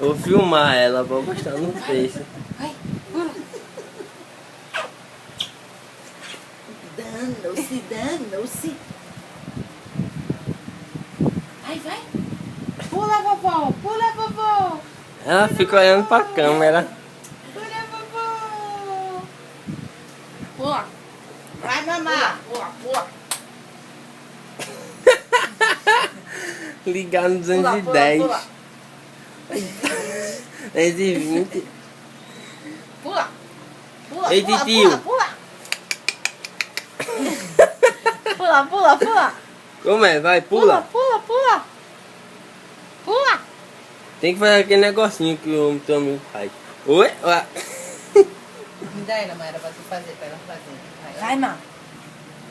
Vou filmar ela, vou postar no Face. Vai, pula. Danou-se. Vai. Pula, vovó. Ela fica olhando pra câmera. Pula, vovó. Pula. Vai, mamá. Pula. Ligar no 210. 220. Pula. Ei, titio. Pula. Como é? Vai, pula. Pula. Tem que fazer aquele negocinho que o teu amigo faz. Oi? Ué. Me dá ela, Mayra, pra tu fazer, pra ela fazer. Vai, Má.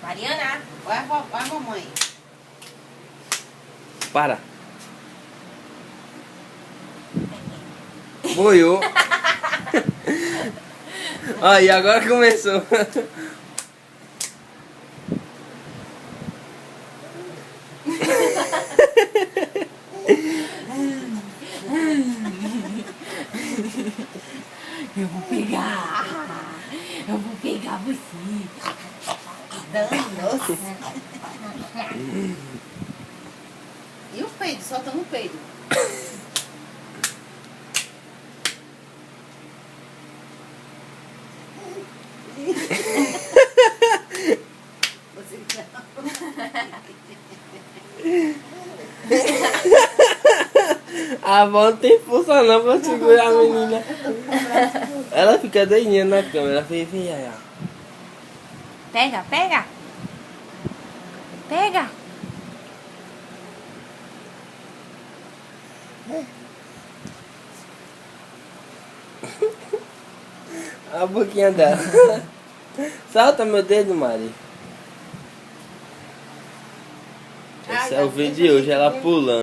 Mariana. Vai, mamãe. Para. Boiou. Aí, agora começou. Eu vou pegar você. Danos. E o peido? Solta no peido. A avó não tem força não pra segurar a menina. Ela fica doidinha na câmera. Vem aí, ó. Pega. A boquinha dela. Solta meu dedo, Mari. Esse é o vídeo de hoje, ela pulando.